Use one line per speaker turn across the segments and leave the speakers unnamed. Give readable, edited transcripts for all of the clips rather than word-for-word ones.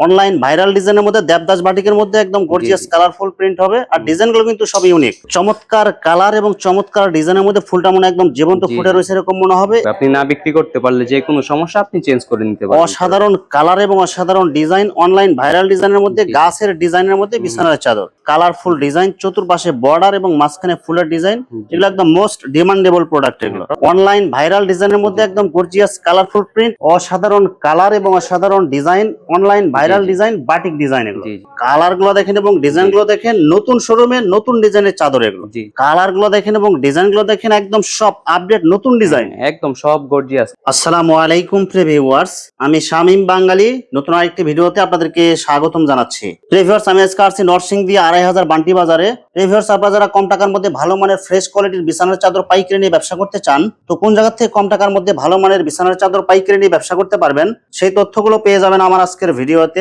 Online viral ডিজাইনের মধ্যে দেবদাস বাটিকের মধ্যে একদম গর্জিয়াস কালারফুল প্রিন্ট হবে। আর ডিজাইনগুলো কিন্তু সব ইউনিক, চমৎকার কালার এবং চমৎকার ডিজাইনের মধ্যে ফুলটা মনে একদম জীবন্ত ফুটে রয়েছে এরকম মনে হবে।
আপনি না বিক্রি করতে পারলে যে কোনো সমস্যা আপনি চেঞ্জ করে নিতে পারবেন।
অসাধারণ কালার এবং অসাধারণ ডিজাইন, অনলাইন ভাইরাল ডিজাইনের মধ্যে গাছের ডিজাইনের মধ্যে বিছানার চাদর, কালারফুল ডিজাইন, চতুর্পাশে বর্ডার এবং মাঝখানে ফুলের ডিজাইন। এগুলো একদম মোস্ট ডিমান্ডেবল প্রোডাক্ট। এগুলো অনলাইন ভাইরাল ডিজাইনের মধ্যে একদম গর্জিয়াস কালারফুল প্রিন্ট, অসাধারণ কালার এবং অসাধারণ design, online viral design, batik design. এগুলো কালার গুলো দেখেন এবং ডিজাইন গুলো দেখেন, নতুন শোরুমে নতুন ডিজাইনের চাদর। এগুলো কালার গুলো দেখেন এবং ডিজাইন গুলো দেখেন, একদম সব আপডেট নতুন ডিজাইন,
একদম সব গর্জিয়াস।
আসসালামু আলাইকুম প্রিয় ভিউয়ার্স, আমি শামীম বাঙালি নতুন আরেকটি ভিডিওতে আপনাদেরকে স্বাগতম জানাচ্ছি। প্রিয় ভিউয়ার্স, আমি আজকে আসছি নরসিংদী 2500 বান্টি বাজারে। প্রিয় ভিউয়ার্স, আপনারা যারা কম টাকার মধ্যে ভালো মানের ফ্রেশ কোয়ালিটির বিছানার চাদর পাইকারি নিয়ে ব্যবসা করতে চান, তো কোন জায়গা থেকে কম টাকার মধ্যে ভালো মানের বিছানার চাদর পাইকারি নিয়ে ব্যবসা করতে পারবেন, সেই তথ্যগুলো পেয়ে যাবেন আমার আজকের ভিডিওতে।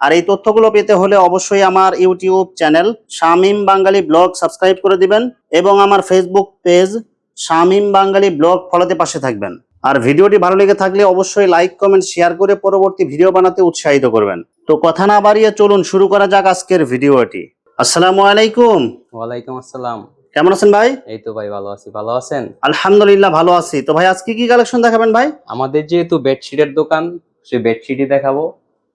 আর এই তথ্যগুলো পেতে হলে অবশ্যই আমার ইউটিউব চ্যানেল শামীম বাঙালি ব্লগ সাবস্ক্রাইব করে দিবেন এবং আমার ফেসবুক পেজ শামীম বাঙালি ব্লগ ফলোতে পাশে থাকবেন। আর ভিডিওটি ভালো লেগে থাকলে অবশ্যই লাইক কমেন্ট শেয়ার করে পরবর্তী ভিডিও বানাতে উৎসাহিত করবেন। তো কথা না বাড়িয়ে চলুন শুরু করা যাক আজকের ভিডিওটি। আসসালামু আলাইকুম।
ওয়ালাইকুম আসসালাম।
কেমন আছেন ভাই?
এই তো ভাই ভালো আছি, ভালো আছেন?
আলহামদুলিল্লাহ ভালো আছি। তো ভাই আজকে কি কালেকশন দেখাবেন ভাই?
আমাদের যেহেতু বেডশিটের দোকান, সেই বেডশিটই দেখাবো।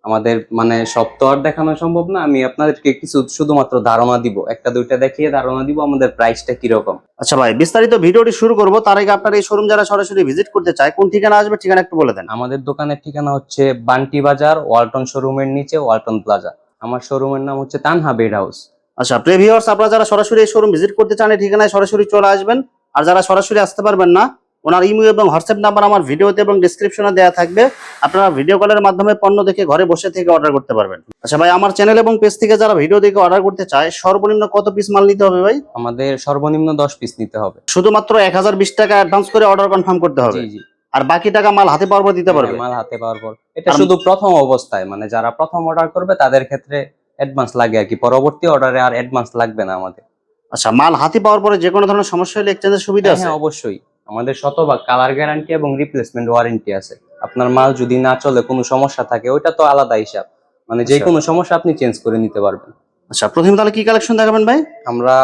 আমাদের মানে সব তো আর দেখানো সম্ভব না, আমি আপনাদেরকে কিছু শুধুমাত্র ধারণা দিব, একটা দুইটা দেখিয়ে ধারণা দিব আমাদের প্রাইসটা কিরকম।
আচ্ছা ভাই, বিস্তারিত ভিডিওটি শুরু করব তার আগে আপনার এই শোরুম যারা সরাসরি ভিজিট করতে চায় কোন ঠিকানা আসবে, ঠিকানা একটু বলে দেন।
আমাদের দোকানের ঠিকানা হচ্ছে বান্টি বাজার, ওয়ালটন শোরুমের নিচে, ওয়ালটন প্লাজা। আমার শোরুমের নাম হচ্ছে তানহা বেড হাউস।
আচ্ছা প্রিয় ভিউয়ার্স, আপনারা যারা সরাসরি এই শোরুম ভিজিট করতে চান এই ঠিকানায় সরাসরি চলে আসবেন। আর যারা সরাসরি আসতে পারবেন না, ওনার ইমেল এবং হোয়াটসঅ্যাপ নাম্বার আমার ভিডিওতে এবং ডেসক্রিপশনে দেওয়া থাকবে। আপনারা ভিডিও কলের মাধ্যমে পণ্য দেখে ঘরে বসে থেকে অর্ডার করতে পারবেন। আচ্ছা ভাই, আমার চ্যানেল এবং পেজ থেকে যারা ভিডিও দেখে অর্ডার করতে চায় সর্বনিম্ন কত পিস মাল নিতে হবে ভাই?
আমাদের সর্বনিম্ন 10 পিস নিতে হবে।
শুধুমাত্র 1020 টাকা অ্যাডভান্স করে অর্ডার কনফার্ম করতে হবে।
জি জি।
আর বাকি টাকা মাল হাতে পাওয়ার পর দিতে পারবে?
মাল হাতে পাওয়ার পর। এটা শুধু প্রথম অবস্থায়, মানে যারা প্রথম অর্ডার করবে তাদের ক্ষেত্রে অ্যাডভান্স লাগে আর কি, পরবর্তী অর্ডারে আর অ্যাডভান্স লাগবে না আমাদের।
আচ্ছা, মাল হাতে পাওয়ার পরে যে কোনো ধরনের সমস্যা হলে এক্সচেঞ্জের সুবিধা আছে?
হ্যাঁ অবশ্যই, আমাদের শতভাগ কালার গ্যারান্টি এবং রিপ্লেসমেন্ট ওয়ারেন্টি আছে। আপনার মাল যদি না চলে, কোনো সমস্যা থাকে, ওইটা তো আলাদা হিসাব, মানে যে কোনো সমস্যা আপনি চেঞ্জ করে নিতে পারবেন।
আচ্ছা, প্রথমে তাহলে কি কালেকশন দেখাবেন ভাই?
আমরা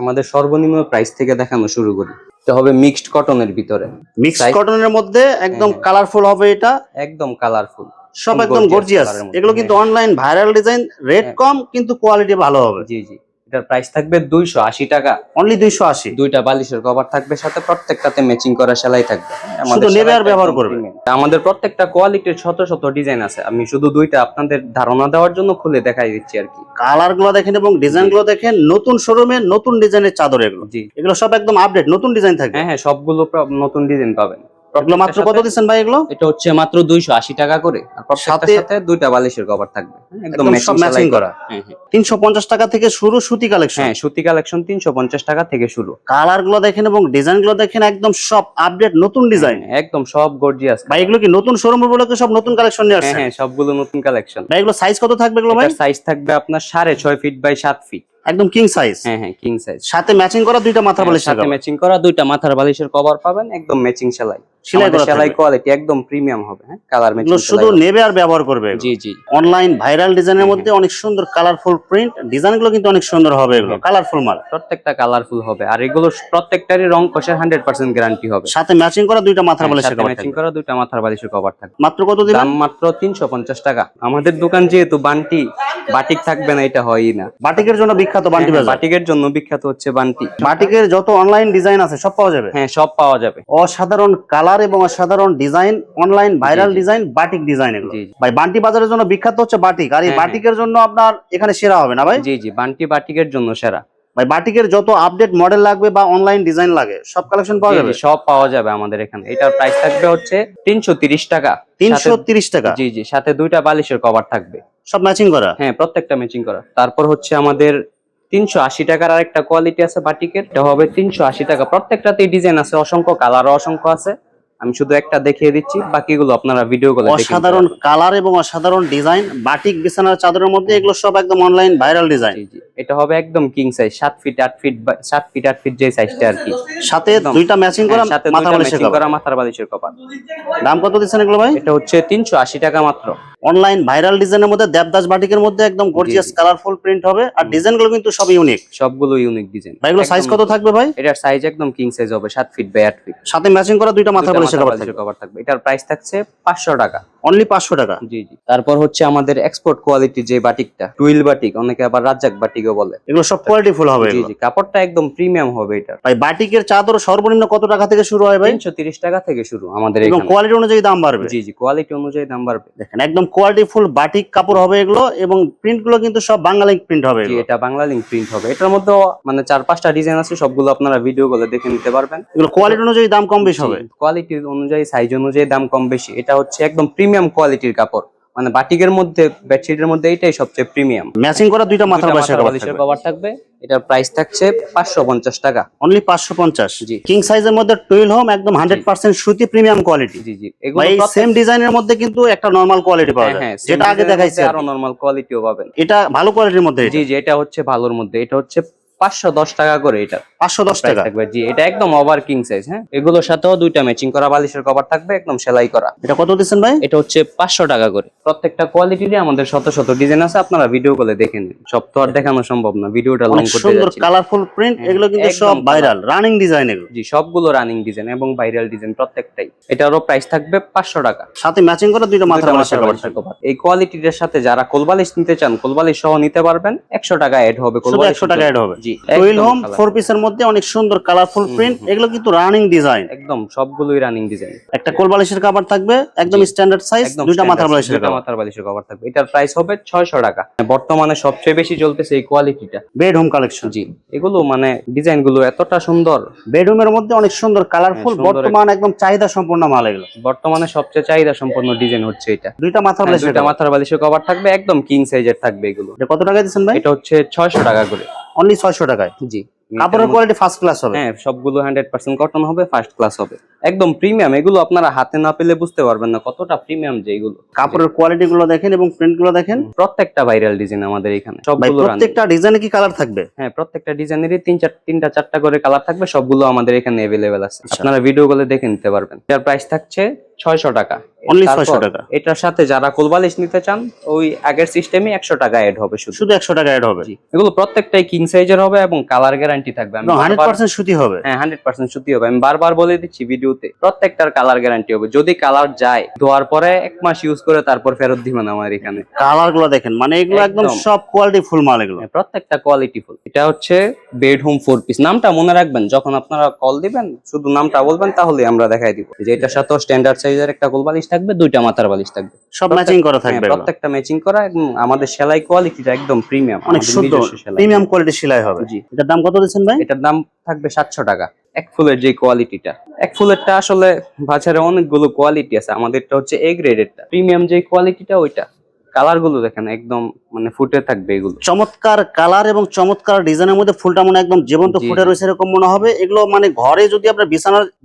আমাদের সর্বনিম্ন প্রাইস থেকে দেখানো শুরু করি। এটা হবে মিক্সড কটনের ভিতরে।
মিক্সড কটনের মধ্যে একদম কালারফুল হবে, এটা
একদম কালারফুল,
সব একদম গর্জিয়াস। এগুলো কিন্তু অনলাইন ভাইরাল ডিজাইন, রেট কম কিন্তু কোয়ালিটি ভালো হবে।
জি জি। এটার প্রাইস থাকবে 280 টাকা।
অনলি 280।
দুইটা বালিশের কভার থাকবে সাথে, প্রত্যেকটাতে ম্যাচিং করা সেলাই থাকবে।
শুধু নেবে আর ব্যবহার করবে।
আমাদের প্রত্যেকটা কোয়ালিটির শত শত ডিজাইন আছে, আমি শুধু দুইটা আপনাদের ধারণা দেওয়ার জন্য খুলে দেখাই দিচ্ছি আর কি।
কালার গুলো দেখেন এবং ডিজাইন গুলো দেখেন, নতুন শোরুমে নতুন ডিজাইনের চাদর। এগুলো এগুলো সব একদম আপডেট নতুন ডিজাইন থাকবে।
হ্যাঁ হ্যাঁ, সবগুলো নতুন ডিজাইন পাবেন।
এগুলো মাত্র কত দিচ্ছেন ভাই? এগুলো
এটা হচ্ছে মাত্র 280 টাকা করে, আর প্রত্যেকটার সাথে দুইটা বালিশের কভার থাকবে, একদম ম্যাচিং করা। হ্যাঁ হ্যাঁ।
350 টাকা থেকে শুরু সুতি কালেকশন।
হ্যাঁ, সুতি কালেকশন 350 টাকা থেকে শুরু।
কালার গুলো দেখেন এবং ডিজাইন গুলো দেখেন, একদম সব আপডেট নতুন ডিজাইন,
একদম সব গর্জিয়াস।
ভাই এগুলো কি নতুন শোরুম উপলক্ষে সব নতুন কালেকশন নিয়ে আসছেন?
হ্যাঁ, সবগুলো নতুন কালেকশন।
ভাই এগুলো সাইজ কত থাকবে এগুলো ভাই?
সাইজ থাকবে আপনার 6.5 ফিট বাই 7 ফিট,
একদম কিং সাইজ।
হ্যাঁ হ্যাঁ, কিং সাইজ।
সাথে ম্যাচিং করা দুইটা মাথার বালিশের
সাথে ম্যাচিং করা দুইটা মাথার বালিশের কভার পাবেন, একদম ম্যাচিং সেলাই। সেলাই কোয়ালিটি একদম প্রিমিয়াম হবে। হ্যাঁ, কালার ম্যাচিং।
শুধু নেবে আর ব্যবহার করবে।
জি জি।
অনলাইন ভাইরাল ডিজাইনের মধ্যে অনেক সুন্দর কালারফুল প্রিন্ট, ডিজাইনগুলো কিন্তু অনেক সুন্দর হবে। এগুলো কালারফুল মাল,
প্রত্যেকটা কালারফুল হবে। আর এগুলো প্রত্যেকটারই রং কষের 100% গ্যারান্টি হবে।
সাথে ম্যাচিং করা দুইটা মাথার বালিশের কভার,
ম্যাচিং করা দুইটা মাথার বালিশের কভার থাকবে।
মাত্র কত দিবেন?
দাম মাত্র 350 টাকা। আমাদের দোকান যেহেতু বান্টি, বাটিক থাকবে না এটা হয়ই না।
বাটিকের জন্য বিখ্যাত বান্টি বাজার।
বাটিকের জন্য বিখ্যাত হচ্ছে বান্টি।
বাটিকের যত অনলাইন ডিজাইন আছে সব পাওয়া যাবে।
হ্যাঁ, সব পাওয়া যাবে।
অসাধারণ কালার এবং অসাধারণ design, online viral design, batik design. এগুলো ভাই বান্টি বাজারের জন্য বিখ্যাত হচ্ছে বাটিক। আর এই বাটিকের জন্য আপনার এখানে সেরা হবে না ভাই?
জি জি, বান্টি বাটিকের জন্য সেরা।
ভাই বাটিকের যত আপডেট মডেল লাগবে বা অনলাইন ডিজাইন লাগে সব কালেকশন পাওয়া যাবে?
সব পাওয়া যাবে আমাদের এখানে। এটার প্রাইস থাকবে হচ্ছে 330 টাকা।
330 টাকা?
জি জি, সাথে দুইটা বালিশের কভার থাকবে,
সব ম্যাচিং করা।
হ্যাঁ, প্রত্যেকটা ম্যাচিং করা। তারপর হচ্ছে আমাদের 380 টাকার আরেকটা কোয়ালিটি আছে বাটিকের, এটা হবে 380 টাকা। প্রত্যেকটাতেই ডিজাইন আছে, অসংখ্য কালার অসংখ্য আছে। আমি শুধু একটা দেখিয়ে দিচ্ছি, বাকিগুলো আপনারা ভিডিও কলে দেখে।
অসাধারণ কালার এবং অসাধারণ ডিজাইন, বাটিক বিছানার চাদরের মধ্যে এগুলো সব একদম অনলাইন ভাইরাল ডিজাইন।
এটা হবে একদম king size 7 feet 8 feet 7 feet 8 feet যে সাইজটা আর কি।
সাথে
একদম।
দুইটা ম্যাচিং করা
হ্যাঁ, সাথে
মাথা
দুইটা
বালিশের
ম্যাচিং
কভার।
করা মাথার বালিশের কভার।
দাম কত দিচ্ছেন এগুলো ভাই?
এটা হচ্ছে 380 টাকা মাত্র।
অনলাইন ভাইরাল ডিজাইনের মধ্যে দেবদাস বাটিকের মধ্যে একদম গর্জিয়াস
জি।
কালারফুল প্রিন্ট হবে, আর ডিজাইনগুলো কিন্তু সব ইউনিক।
সবগুলো ইউনিক ডিজাইন।
ভাই এগুলো সাইজ কত থাকবে ভাই?
এটার সাইজ একদম কিং সাইজ হবে 7 ফিট বাই 8 ফিট।
সাথে ম্যাচিং করা দুইটা মাথা বালিশের কভার থাকবে।
কভার থাকবে। এটার প্রাইস থাকছে 500 টাকা।
অনলি 500 টাকা।
জি জি। তারপর হচ্ছে আমাদের এক্সপোর্ট কোয়ালিটি যে বাটিকটা, টুইল বাটিক, অনেকে আবার রাজ্জাক বাটিকও বলে।
এগুলো সব কোয়ালিটি ফুল হবে
জি
এগুলো।
জি, কাপড়টা একদম প্রিমিয়াম হবে এটা।
ভাই বাটিকের চাদর সর্বনিম্ন কত টাকা থেকে শুরু হয় ভাই?
330 টাকা থেকে শুরু আমাদের
এবং
এখানে।
কোয়ালিটি অনুযায়ী দাম বাড়বে।
জি জি, কোয়ালিটি অনুযায়ী দাম বাড়বে।
দেখেন একদম কোয়ালিটি ফুল বাটিক কাপড় হবে এগুলো, এবং প্রিন্ট গুলো কিন্তু সব বাংলা প্রিন্ট হবে
জি,
এগুলো।
এটা বাংলা লিঙ্ক প্রিন্ট হবে। এটার মধ্যে মানে 4-5টা ডিজাইন আছে, সবগুলো আপনারা ভিডিও গুলো দেখে নিতে পারবেন।
এগুলো কোয়ালিটি অনুযায়ী দাম কম বেশি হবে।
কোয়ালিটি অনুযায়ী, সাইজ অনুযায়ী দাম কম বেশি। এটা হচ্ছে একদম প্রিমিয়াম কোয়ালিটির কাপড়, মানে বাটিকের মধ্যে, বেডশিটের মধ্যে এটাই সবচেয়ে প্রিমিয়াম।
ম্যাচিং করা দুইটা মাথার বালিশের
কভার থাকবে। এটার প্রাইস থাকছে 550 টাকা।
অনলি 550।
জি।
কিং সাইজের মধ্যে টুইল হোম একদম 100% সুতি প্রিমিয়াম কোয়ালিটি।
জি জি,
ভাই
এগুলো
সেম ডিজাইনের মধ্যে কিন্তু একটা নরমাল কোয়ালিটি পাওয়া যায়,
হ্যাঁ,
যেটা আগে দেখাইছে
আরো নরমাল কোয়ালিটিও পাবেন।
এটা ভালো কোয়ালিটির মধ্যে।
জি জি, এটা হচ্ছে ভালোর মধ্যে। এটা হচ্ছে 510 টাকা করে। এটা
510 টাকা
থাকবে। জি, এটা একদম ওভার কিং সাইজ। হ্যাঁ, এগুলোর সাথেও দুইটা ম্যাচিং করা বালিশের কভার থাকবে, একদম সেলাই করা।
এটা কত দিচ্ছেন ভাই?
এটা হচ্ছে 500 টাকা করে। প্রত্যেকটা কোয়ালিটিরই আমাদের শত শত ডিজাইন আছে, আপনারা ভিডিও কলে দেখে নিন। সব তো আর দেখানো সম্ভব না, ভিডিওটা লং
অনেক
করতে
সুন্দর
যাচ্ছি।
কালারফুল প্রিন্ট, এগুলো কিন্তু
একদম
সব ভাইরাল রানিং ডিজাইন এগুলো।
জি, সবগুলো রানিং ডিজাইন এবং ভাইরাল ডিজাইন প্রত্যেকটাই। এটারও প্রাইস থাকবে 500 টাকা।
সাথে ম্যাচিং করা দুইটা মাথার বালিশের কভার থাকবে।
এই কোয়ালিটিটার সাথে যারা কোলবালিশ নিতে চান, কোলবালিশ সহ নিতে পারবেন। 100 টাকা অ্যাড হবে।
শুধু 100 টাকা অ্যাড হবে।
জি,
টুইল হোম
একদম
4 পিসের মধ্যে অনেক সুন্দর কালারফুল প্রিন্ট, এগুলো কিন্তু রানিং ডিজাইন।
একদম সবগুলোই রানিং ডিজাইন।
একটা কোল বালিশের কভার থাকবে একদম স্ট্যান্ডার্ড সাইজ,
একদম
দুইটা মাথার
standard,
বালিশের
দুইটা
কভার।
মাথার বালিশের কভার থাকবে। এটার প্রাইস হবে 600 টাকা। বর্তমানে সবচেয়ে বেশি চলতেছে এই কোয়ালিটিটা।
Bed home collection.
জি, এগুলো মানে ডিজাইন গুলো এতটা সুন্দর।
বেডরুমের মধ্যে অনেক সুন্দর কালারফুল,
সুন্দর
বর্তমান একদম চাহিদা সম্পন্ন মাল এগুলো।
বর্তমানে সবচেয়ে চাহিদা সম্পন্ন ডিজাইন হচ্ছে এটা।
দুইটা মাথার বালিশের
দুইটা
কভার।
মাথার বালিশের কভার থাকবে, একদম কিং সাইজের থাকবে এগুলো।
এটা কত টাকা দিচ্ছেন ভাই?
এটা হচ্ছে 600 টাকা করে।
অনলি 600 টাকায়।
জি,
কাপড়ের কোয়ালিটি ফার্স্ট ক্লাস হবে।
হ্যাঁ, সবগুলো 100% কটন হবে, ফার্স্ট ক্লাস হবে, একদম প্রিমিয়াম। এগুলো আপনারা হাতে না পেলে বুঝতে পারবেন না কতটা প্রিমিয়াম যে এগুলো।
কাপড়ের কোয়ালিটি গুলো দেখেন এবং প্রিন্ট গুলো দেখেন।
প্রত্যেকটা ভাইরাল ডিজাইন আমাদের এখানে,
ভাই
সবগুলো running।
প্রত্যেকটা ডিজাইনে কি কালার থাকবে?
হ্যাঁ, প্রত্যেকটা ডিজাইনেরই 3-4টা করে কালার থাকবে, সবগুলো আমাদের এখানে अवेलेबल আছে। আপনারা ভিডিও গুলো দেখে নিতে পারবেন। এর প্রাইস থাকছে 600 টাকা।
অনলি
তারপর
600 টাকা।
এটার সাথে যারা কোলবালিশ নিতে চান, ওই আগের সিস্টেমে 100 টাকা অ্যাড হবে শুধু।
শুধু 100 টাকা অ্যাড হবে।
জি, এগুলো প্রত্যেকটাই কিং সাইজের হবে এবং কালার গ্যারান্টি থাকবে। আমি
এবং
বারবার-
100% সুতি হবে।
হ্যাঁ, 100% সুতি হবে। আমি বারবার বলে দিচ্ছি ভিডিওতে, প্রত্যেকটার কালার গ্যারান্টি হবে। যদি কালার যায়, ধোয়ার পরে 1 মাস ইউজ করে তারপর ফেরত দিবেন আমার এখানে।
কালার গুলো দেখেন, মানে এগুলো একদম
একদম।
সব কোয়ালিটি ফুল মাল এগুলো।
হ্যাঁ, প্রত্যেকটা কোয়ালিটি ফুল। এটা হচ্ছে বেড হোম 4 পিস। নামটা মনে রাখবেন, যখন আপনারা কল দিবেন শুধু নামটা বলবেন, তাহলে আমরা দেখাই দিব। যে এটার সাথে স্ট্যান্ডার্ড সাইজের একটা কোল বালিশ থাকবে, দুইটা মাথার বালিশ থাকবে,
সব ম্যাচিং করা থাকবে এগুলো।
প্রত্যেকটা ম্যাচিং করা। এবং আমাদের সেলাই কোয়ালিটিটা একদম প্রিমিয়াম,
অনেক সুন্দর প্রিমিয়াম কোয়ালিটি সেলাই হবে।
জি।
এটার দাম কত দিচ্ছেন ভাই?
এটার দাম থাকবে 700 টাকা। এক ফুলের যে কোয়ালিটিটা, এক ফুলেরটা আসলে বাজারে অনেকগুলো কোয়ালিটি আছে, আমাদেরটা হচ্ছে এ গ্রেডেরটা, প্রিমিয়াম যে কোয়ালিটিটা ওইটা। কালার গুলো দেখেন একদম মানে ফুটে থাকবে এগুলো।
চমৎকার কালার এবং চমৎকার ডিজাইনের মধ্যে ফুলটা মনে একদম জীবন্ত
জি,
ফুটে
জি।
রয়েছে এরকম মনে হবে। এগুলো মানে ঘরে যদি আপনার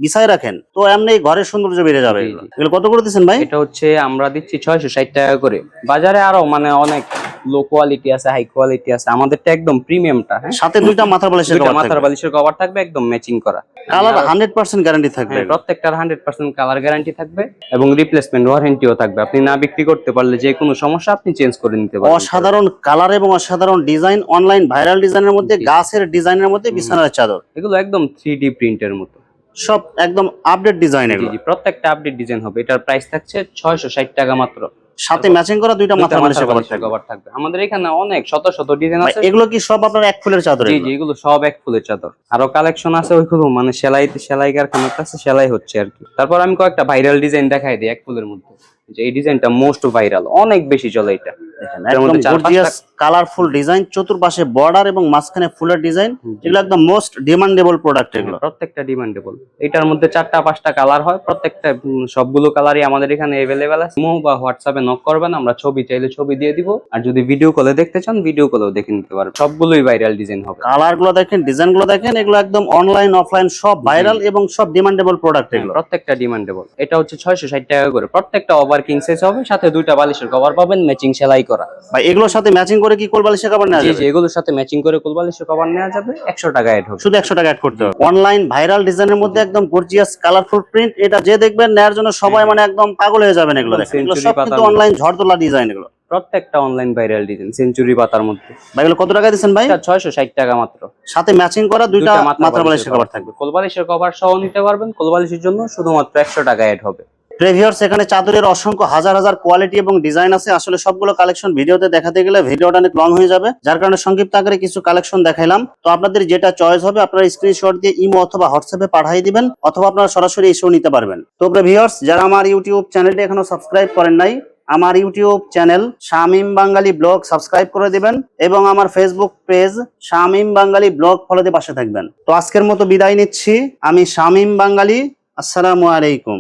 বিছায় রাখেন তো এমনি ঘরের সৌন্দর্য বেড়ে যাবে।
জি,
এগুলো
জি।
এগুলো কত করে দিচ্ছেন ভাই?
এটা হচ্ছে আমরা দিচ্ছি 660 টাকা করে। বাজারে আরো মানে অনেক লো কোয়ালিটি আছে, হাই কোয়ালিটি আছে, আমাদেরটা একদম প্রিমিয়ামটা। হ্যাঁ,
সাথে দুইটা মাথার বালিশের
দুইটা
কভার
মাথার
থাকবে।
বালিশের কভার থাকবে, একদম ম্যাচিং করা।
কালার 100% গ্যারান্টি থাকবে।
হ্যাঁ, প্রত্যেকটার 100% কালার গ্যারান্টি থাকবে এবং রিপ্লেসমেন্ট ওয়ারেন্টিও থাকবে। আপনি না বিক্রি করতে পারলে যে কোনো সমস্যা আপনি চেঞ্জ করে নিতে পারবেন।
অসাধারণ কালার এবং অসাধারণ ডিজাইন, অনলাইন ভাইরাল ডিজাইনের মধ্যে, গাছের ডিজাইনের মধ্যে বিছানার চাদর,
এগুলো একদম 3D প্রিন্টের মতো,
সব একদম আপডেট ডিজাইন
জি
এগুলো।
জি, প্রত্যেকটা আপডেট ডিজাইন হবে। এটার প্রাইস থাকছে 660 টাকা মাত্র।
সাথে ম্যাচিং করা দুইটা মাথার বালিশের কভার থাকবে।
কভার থাকবে। আমাদের এখানে অনেক শত শত ডিজাইন
ভাই
আছে।
এগুলো কি সব আপনার এক ফুলের চাদর?
জি
এগুলো?
জি, এগুলো সব এক ফুলের চাদর। আরো কালেকশন আছে ওইগুলো মানে সেলাই কারখানার কাছে সেলাই হচ্ছে আর কি। তারপর আমি কয়েকটা ভাইরাল ডিজাইন দেখাই দিই এক ফুলের মধ্যে। যে এই ডিজাইনটা মোস্ট ভাইরাল, অনেক বেশি চলে এটা।
দেখেন,
এটার
একদম
মধ্যে 4-5টা
গর্জিয়াস কালারফুল ডিজাইন, চতুর্পাশে বর্ডার এবং মাঝখানে ফুলের ডিজাইন। এগুলো একদম মোস্ট ডিমান্ডেবল প্রোডাক্ট এগুলো।
প্রত্যেকটা ডিমান্ডেবল। এটার মধ্যে 4-5টা কালার হয়, প্রত্যেকটা সবগুলো কালারই আমাদের এখানে अवेलेबल আছে। ইমো বা হোয়াটসঅ্যাপে নক করবেন, আমরা ছবি চাইলে ছবি দিয়ে দিব। আর যদি ভিডিও কলে দেখতে চান, ভিডিও কলেও দেখে নিতে পারবেন। সবগুলোই ভাইরাল ডিজাইন হবে।
কালার গুলো দেখেন, ডিজাইন গুলো দেখেন, এগুলো একদম অনলাইন অফলাইন সব ভাইরাল এবং সব ডিমান্ডেবল প্রোডাক্ট এগুলো।
প্রত্যেকটা ডিমান্ডেবল। এটা হচ্ছে 660 টাকা করে। প্রত্যেকটা ওভার কিং সাইজ হবে, সাথে দুইটা বালিশের কভার পাবেন ম্যাচিং সেলাই করা। করা।
ভাই এগুলোর সাথে ম্যাচিং করে কি কোলবালিশের কভার নেওয়া
জি
যাবে?
জি, এগুলোর সাথে ম্যাচিং করে কোলবালিশের কভার নেওয়া যাবে, 100 টাকা অ্যাড হবে।
শুধু 100 টাকা অ্যাড করতে হবে। অনলাইন ভাইরাল ডিজাইনের মধ্যে একদম গর্জিয়াস কালারফুল প্রিন্ট, এটা যে দেখবেন নেয়ার জন্য সবাই মানে একদম পাগল হয়ে যাবেন। এগুলো
একদম
দেখেন, এগুলো
সেঞ্চুরি
সব
পাতার
কিন্তু
মধ্যে।
অনলাইন ঝড় তোলা ডিজাইন এগুলো।
প্রত্যেকটা অনলাইন ভাইরাল ডিজাইন সেঞ্চুরি পাতার মধ্যে।
ভাই এগুলো কত টাকা দিচ্ছেন ভাই?
এটা 660 টাকা মাত্র।
সাথে ম্যাচিং করা দুইটা মাত্রা বালিশের কভার থাকবে।
কোলবালিশের কভার সহ নিতে পারবেন। কোলবালিশের জন্য শুধুমাত্র 100 টাকা অ্যাড হবে।
প্রিভিউয়ার্স, এখানে চাদরের অসংখ্য হাজার হাজার কোয়ালিটি এবং ডিজাইন আছে। আসলে সবগুলো কালেকশন ভিডিওতে দেখাতে গেলে ভিডিওটা অনেক লং হয়ে যাবে, যার কারণে সংক্ষিপ্ত আকারে কিছু কালেকশন দেখাইলাম। তো আপনাদের যেটা চয়েস হবে আপনারা স্ক্রিনশট দিয়ে ইমো অথবা হোয়াটসঅ্যাপে পাঠিয়ে দিবেন, অথবা আপনারা সরাসরি এসেও নিতে পারবেন। তো প্রিভিউয়ার্স, যারা আমার ইউটিউব চ্যানেলটি এখনো সাবস্ক্রাইব করেন নাই, আমার ইউটিউব চ্যানেল শামীম বাঙালি ব্লগ সাবস্ক্রাইব করে দিবেন এবং আমার ফেসবুক পেজ শামীম বাঙালি ব্লগ ফলো দিয়ে পাশে থাকবেন। তো আজকের মতো বিদায় নিচ্ছি, আমি শামীম বাঙালি। আসসালামু আলাইকুম।